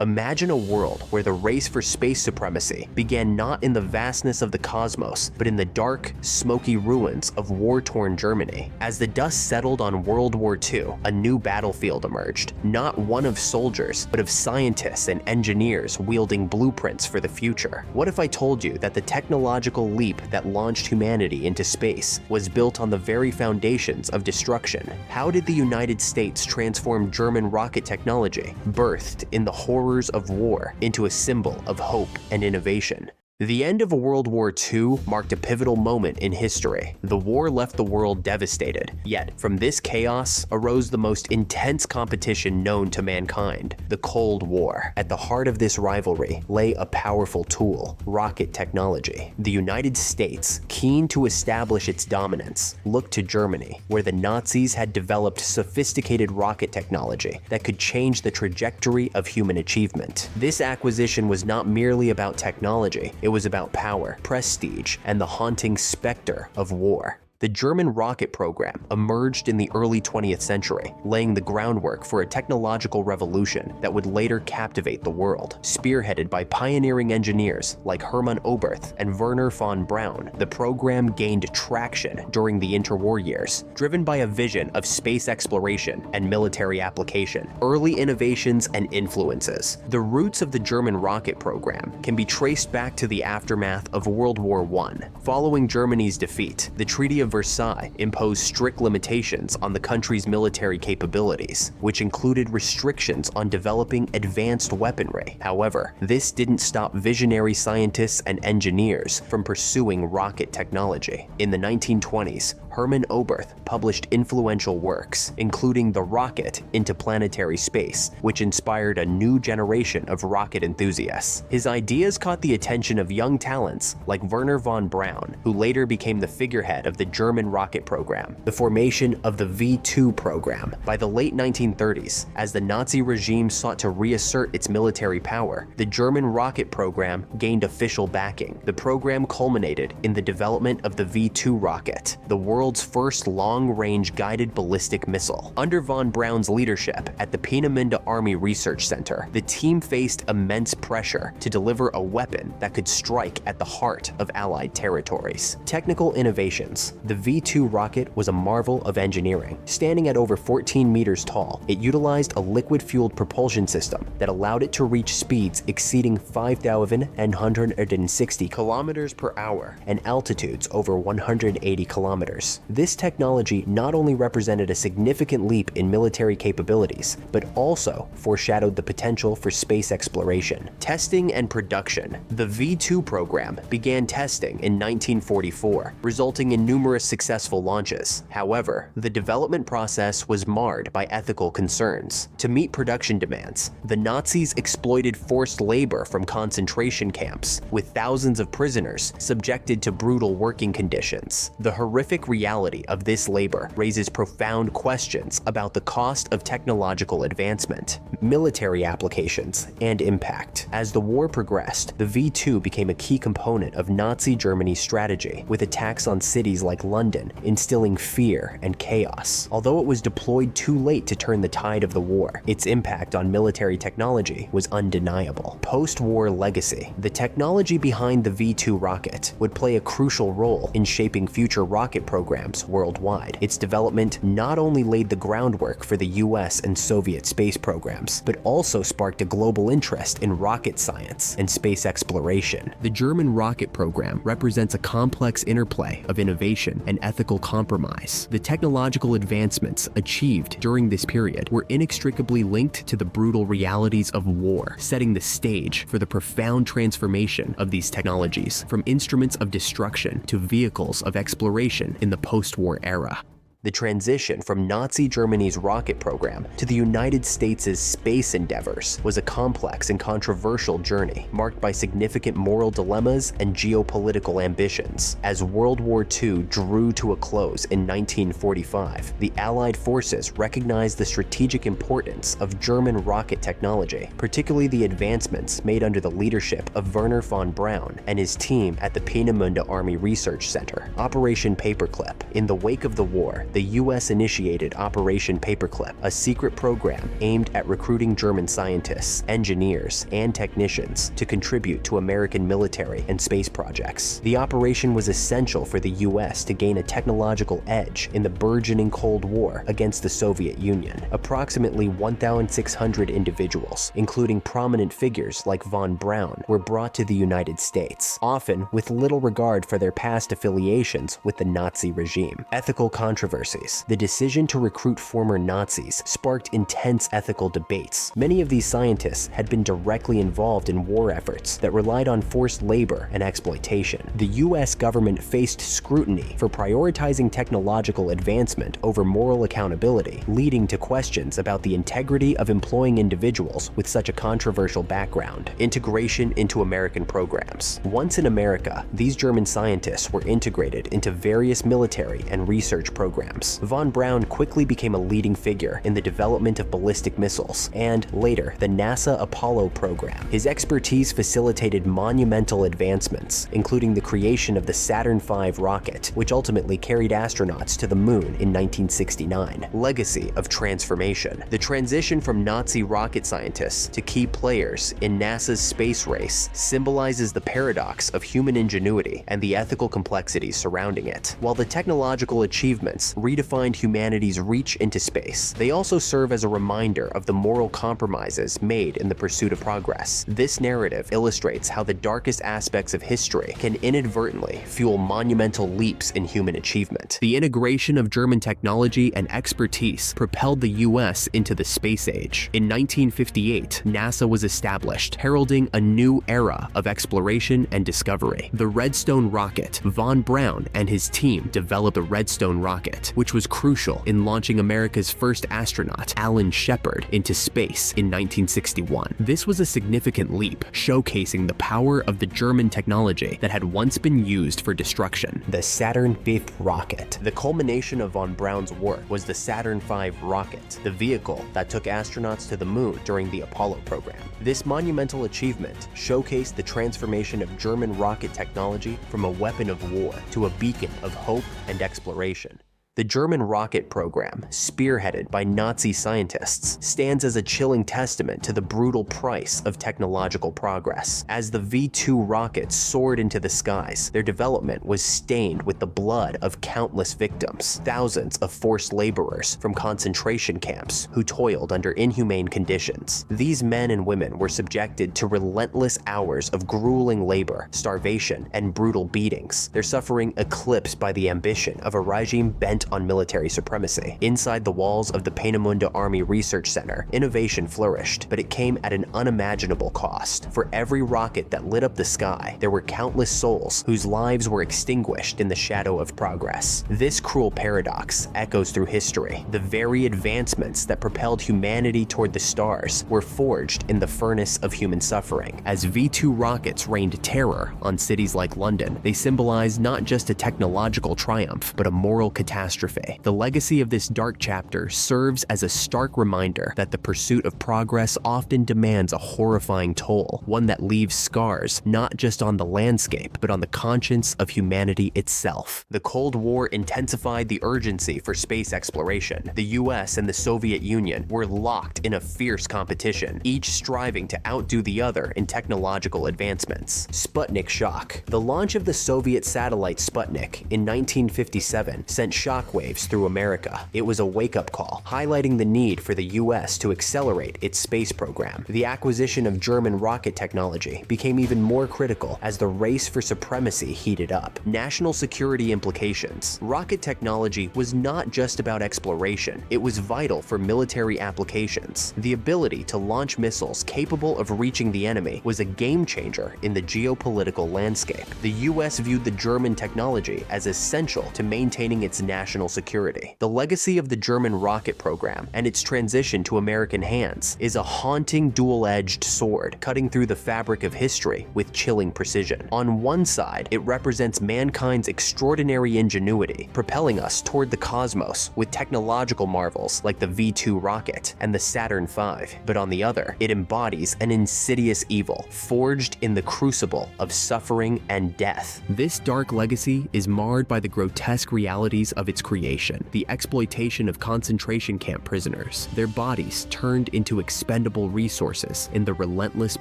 Imagine a world where the race for space supremacy began not in the vastness of the cosmos, but in the dark, smoky ruins of war-torn Germany. As the dust settled on World War II, a new battlefield emerged, not one of soldiers, but of scientists and engineers wielding blueprints for the future. What if I told you that the technological leap that launched humanity into space was built on the very foundations of destruction? How did the United States transform German rocket technology, birthed in the horrors of war, into a symbol of hope and innovation? The end of World War II marked a pivotal moment in history. The war left the world devastated, yet from this chaos arose the most intense competition known to mankind, the Cold War. At the heart of this rivalry lay a powerful tool, rocket technology. The United States, keen to establish its dominance, looked to Germany, where the Nazis had developed sophisticated rocket technology that could change the trajectory of human achievement. This acquisition was not merely about technology. It was about power, prestige, and the haunting specter of war. The German rocket program emerged in the early 20th century, laying the groundwork for a technological revolution that would later captivate the world. Spearheaded by pioneering engineers like Hermann Oberth and Wernher von Braun, the program gained traction during the interwar years, driven by a vision of space exploration and military application. Early innovations and influences. The roots of the German rocket program can be traced back to the aftermath of World War I. Following Germany's defeat, the Treaty of Versailles imposed strict limitations on the country's military capabilities, which included restrictions on developing advanced weaponry. However, this didn't stop visionary scientists and engineers from pursuing rocket technology. In the 1920s, Hermann Oberth published influential works, including The Rocket into Planetary Space, which inspired a new generation of rocket enthusiasts. His ideas caught the attention of young talents like Wernher von Braun, who later became the figurehead of the German rocket program. The formation of the V2 program. By the late 1930s, as the Nazi regime sought to reassert its military power, the German rocket program gained official backing. The program culminated in the development of the V2 rocket, the world's first long-range guided ballistic missile. Under von Braun's leadership at the Peenemünde Army Research Center, the team faced immense pressure to deliver a weapon that could strike at the heart of Allied territories. Technical innovations. The V2 rocket was a marvel of engineering. Standing at over 14 meters tall, it utilized a liquid-fueled propulsion system that allowed it to reach speeds exceeding 5,160 kilometers per hour and altitudes over 180 kilometers. This technology not only represented a significant leap in military capabilities, but also foreshadowed the potential for space exploration. Testing and production. The V2 program began testing in 1944, resulting in numerous successful launches. However, the development process was marred by ethical concerns. To meet production demands, the Nazis exploited forced labor from concentration camps, with thousands of prisoners subjected to brutal working conditions. The horrific reality of this labor raises profound questions about the cost of technological advancement, military applications, and impact. As the war progressed, the V2 became a key component of Nazi Germany's strategy, with attacks on cities like London instilling fear and chaos. Although it was deployed too late to turn the tide of the war, its impact on military technology was undeniable. Post-war legacy. The technology behind the V2 rocket would play a crucial role in shaping future rocket programs worldwide. Its development not only laid the groundwork for the US and Soviet space programs, but also sparked a global interest in rocket science and space exploration. The German rocket program represents a complex interplay of innovation and ethical compromise. The technological advancements achieved during this period were inextricably linked to the brutal realities of war, setting the stage for the profound transformation of these technologies from instruments of destruction to vehicles of exploration in the post-war era. The transition from Nazi Germany's rocket program to the United States' space endeavors was a complex and controversial journey, marked by significant moral dilemmas and geopolitical ambitions. As World War II drew to a close in 1945, the Allied forces recognized the strategic importance of German rocket technology, particularly the advancements made under the leadership of Wernher von Braun and his team at the Peenemünde Army Research Center. Operation Paperclip. In the wake of the war, the US initiated Operation Paperclip, a secret program aimed at recruiting German scientists, engineers, and technicians to contribute to American military and space projects. The operation was essential for the US to gain a technological edge in the burgeoning Cold War against the Soviet Union. Approximately 1,600 individuals, including prominent figures like von Braun, were brought to the United States, often with little regard for their past affiliations with the Nazi regime. Ethical controversies. The decision to recruit former Nazis sparked intense ethical debates. Many of these scientists had been directly involved in war efforts that relied on forced labor and exploitation. The US government faced scrutiny for prioritizing technological advancement over moral accountability, leading to questions about the integrity of employing individuals with such a controversial background. Integration into American programs. Once in America, these German scientists were integrated into various military and research programs. Von Braun quickly became a leading figure in the development of ballistic missiles and, later, the NASA Apollo program. His expertise facilitated monumental advancements, including the creation of the Saturn V rocket, which ultimately carried astronauts to the moon in 1969. Legacy of transformation. The transition from Nazi rocket scientists to key players in NASA's space race symbolizes the paradox of human ingenuity and the ethical complexities surrounding it. While the technological achievements redefined humanity's reach into space, they also serve as a reminder of the moral compromises made in the pursuit of progress. This narrative illustrates how the darkest aspects of history can inadvertently fuel monumental leaps in human achievement. The integration of German technology and expertise propelled the US into the space age. In 1958, NASA was established, heralding a new era of exploration and discovery. The Redstone rocket. Von Braun and his team developed the Redstone rocket, which was crucial in launching America's first astronaut, Alan Shepard, into space in 1961. This was a significant leap, showcasing the power of the German technology that had once been used for destruction. The Saturn V rocket. The culmination of von Braun's work was the Saturn V rocket, the vehicle that took astronauts to the moon during the Apollo program. This monumental achievement showcased the transformation of German rocket technology from a weapon of war to a beacon of hope and exploration. The German rocket program, spearheaded by Nazi scientists, stands as a chilling testament to the brutal price of technological progress. As the V-2 rockets soared into the skies, their development was stained with the blood of countless victims, thousands of forced laborers from concentration camps who toiled under inhumane conditions. These men and women were subjected to relentless hours of grueling labor, starvation, and brutal beatings, their suffering eclipsed by the ambition of a regime bent on military supremacy. Inside the walls of the Peenemünde Army Research Center, innovation flourished, but it came at an unimaginable cost. For every rocket that lit up the sky, there were countless souls whose lives were extinguished in the shadow of progress. This cruel paradox echoes through history. The very advancements that propelled humanity toward the stars were forged in the furnace of human suffering. As V-2 rockets rained terror on cities like London, they symbolized not just a technological triumph, but a moral catastrophe. The legacy of this dark chapter serves as a stark reminder that the pursuit of progress often demands a horrifying toll, one that leaves scars not just on the landscape, but on the conscience of humanity itself. The Cold War intensified the urgency for space exploration. The US and the Soviet Union were locked in a fierce competition, each striving to outdo the other in technological advancements. Sputnik shock. The launch of the Soviet satellite Sputnik in 1957 sent shockwaves through America. It was a wake-up call, highlighting the need for the US to accelerate its space program. The acquisition of German rocket technology became even more critical as the race for supremacy heated up. National security implications. Rocket technology was not just about exploration, it was vital for military applications. The ability to launch missiles capable of reaching the enemy was a game changer in the geopolitical landscape. The US viewed the German technology as essential to maintaining its national security. The legacy of the German rocket program and its transition to American hands is a haunting dual-edged sword, cutting through the fabric of history with chilling precision. On one side, it represents mankind's extraordinary ingenuity, propelling us toward the cosmos with technological marvels like the V-2 rocket and the Saturn V. But on the other, it embodies an insidious evil, forged in the crucible of suffering and death. This dark legacy is marred by the grotesque realities of its its creation, the exploitation of concentration camp prisoners, their bodies turned into expendable resources in the relentless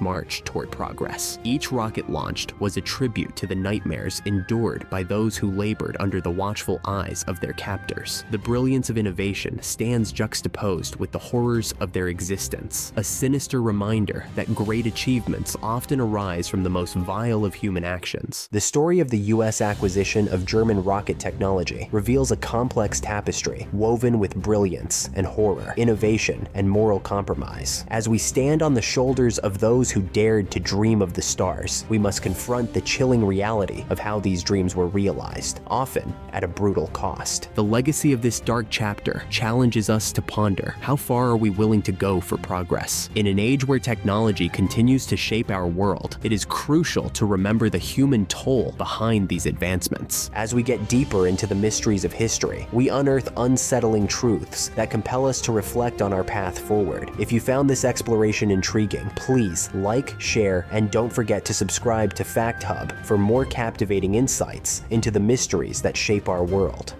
march toward progress. Each rocket launched was a tribute to the nightmares endured by those who labored under the watchful eyes of their captors. The brilliance of innovation stands juxtaposed with the horrors of their existence, a sinister reminder that great achievements often arise from the most vile of human actions. The story of the US acquisition of German rocket technology reveals a complex tapestry woven with brilliance and horror, innovation and moral compromise. As we stand on the shoulders of those who dared to dream of the stars, we must confront the chilling reality of how these dreams were realized, often at a brutal cost. The legacy of this dark chapter challenges us to ponder, how far are we willing to go for progress? In an age where technology continues to shape our world, it is crucial to remember the human toll behind these advancements. As we get deeper into the mysteries of history, we unearth unsettling truths that compel us to reflect on our path forward. If you found this exploration intriguing, please like, share, and don't forget to subscribe to Fact Hub for more captivating insights into the mysteries that shape our world.